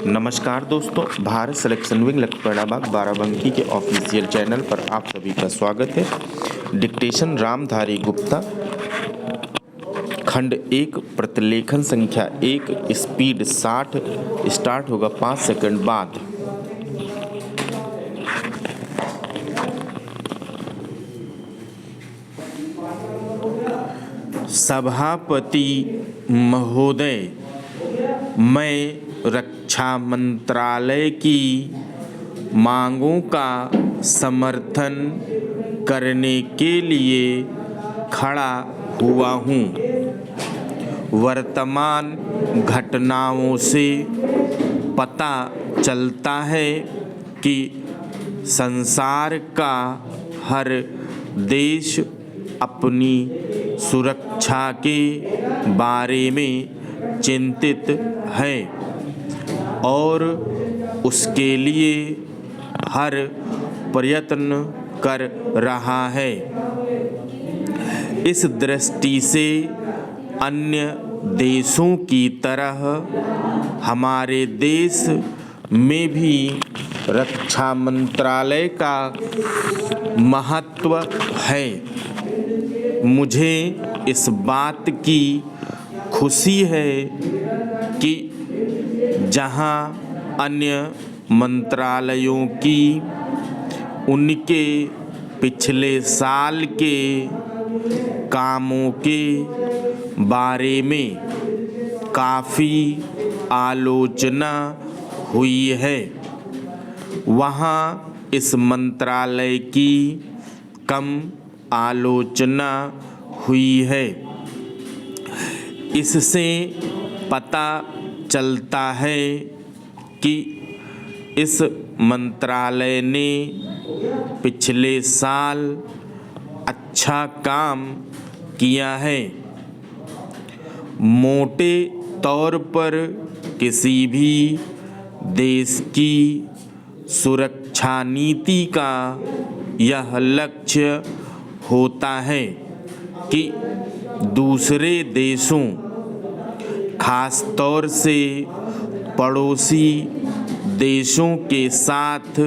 नमस्कार दोस्तों, Bharat selection wing Lakhpat Barabanki के ऑफिशियल चैनल पर आप सभी का स्वागत है। डिक्टेशन रामधारी गुप्ता, खंड 1, प्रतिलेखन संख्या 1, स्पीड 60, स्टार्ट होगा 5 सेकंड बाद। सभापति महोदय, मैं रक्षा मंत्रालय की मांगों का समर्थन करने के लिए खड़ा हुआ हूँ। वर्तमान घटनाओं से पता चलता है कि संसार का हर देश अपनी सुरक्षा के बारे में चिंतित है और उसके लिए हर प्रयत्न कर रहा है। इस दृष्टि से अन्य देशों की तरह हमारे देश में भी रक्षा मंत्रालय का महत्व है। मुझे इस बात की खुशी है कि जहां अन्य मंत्रालयों की उनके पिछले साल के कामों के बारे में काफ़ी आलोचना हुई है, वहाँ इस मंत्रालय की कम आलोचना हुई है। इससे पता चलता है कि इस मंत्रालय ने पिछले साल अच्छा काम किया है। मोटे तौर पर किसी भी देश की सुरक्षा नीति का यह लक्ष्य होता है कि दूसरे देशों, खास तौर से पड़ोसी देशों के साथ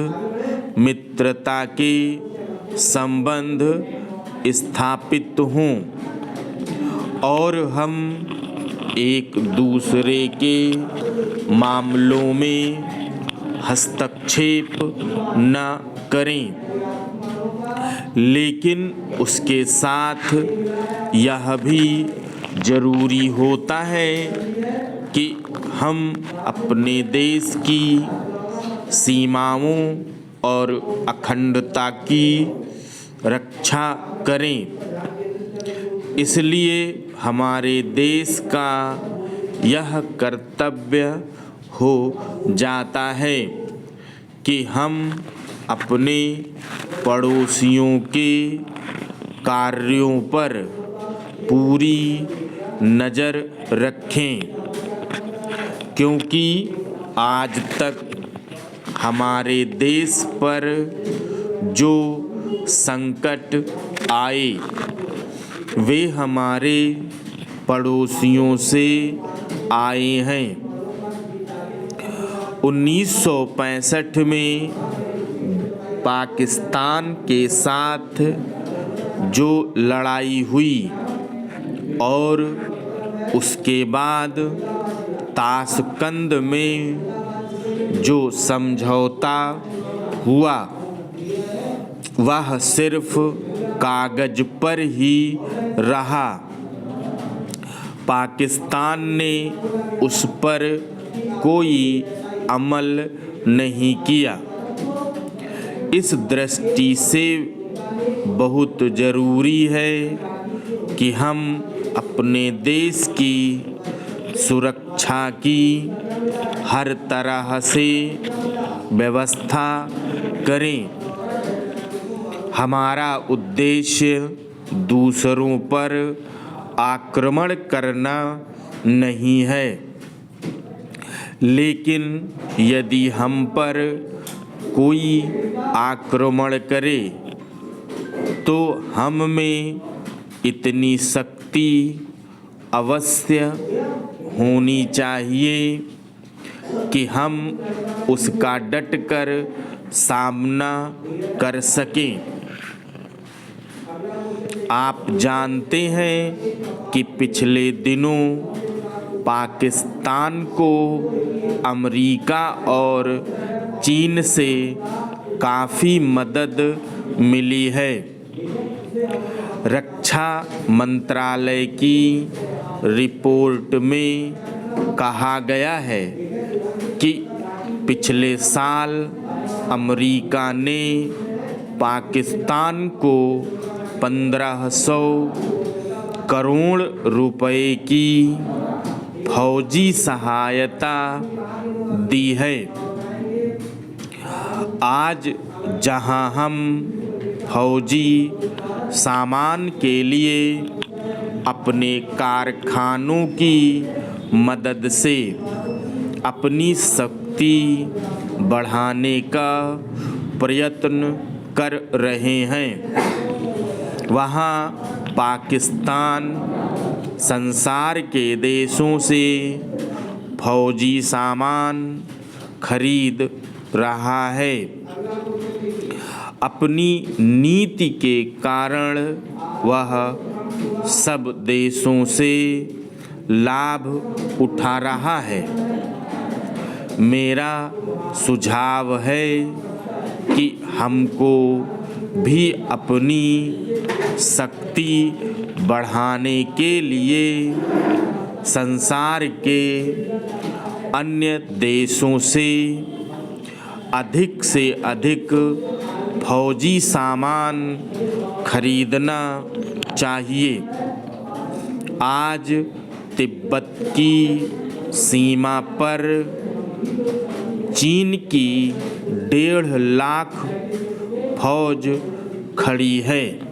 मित्रता के संबंध स्थापित हों और हम एक दूसरे के मामलों में हस्तक्षेप न करें। लेकिन उसके साथ यह भी जरूरी होता है कि हम अपने देश की सीमाओं और अखंडता की रक्षा करें। इसलिए हमारे देश का यह कर्तव्य हो जाता है कि हम अपने पड़ोसियों के कार्यों पर पूरी नज़र रखें, क्योंकि आज तक हमारे देश पर जो संकट आए वे हमारे पड़ोसियों से आए हैं। 1965 में पाकिस्तान के साथ जो लड़ाई हुई और उसके बाद ताशकंद में जो समझौता हुआ वह सिर्फ कागज पर ही रहा। पाकिस्तान ने उस पर कोई अमल नहीं किया। इस दृष्टि से बहुत ज़रूरी है कि हम अपने देश की सुरक्षा की हर तरह से व्यवस्था करें। हमारा उद्देश्य दूसरों पर आक्रमण करना नहीं है, लेकिन यदि हम पर कोई आक्रमण करे तो हम में इतनी शक्ति अवश्य होनी चाहिए कि हम उसका डटकर सामना कर सकें। आप जानते हैं कि पिछले दिनों पाकिस्तान को अमेरिका और चीन से काफ़ी मदद मिली है। रक्षा मंत्रालय की रिपोर्ट में कहा गया है कि पिछले साल अमेरिका ने पाकिस्तान को 1500 करोड़ रुपए की फौजी सहायता दी है। आज जहां हम फौजी सामान के लिए अपने कारखानों की मदद से अपनी शक्ति बढ़ाने का प्रयत्न कर रहे हैं, वहाँ पाकिस्तान संसार के देशों से फौजी सामान खरीद रहा है। अपनी नीति के कारण वह सब देशों से लाभ उठा रहा है। मेरा सुझाव है कि हमको भी अपनी शक्ति बढ़ाने के लिए संसार के अन्य देशों से अधिक फौजी सामान खरीदना चाहिए। आज तिब्बत की सीमा पर चीन की 1.5 लाख फौज खड़ी है।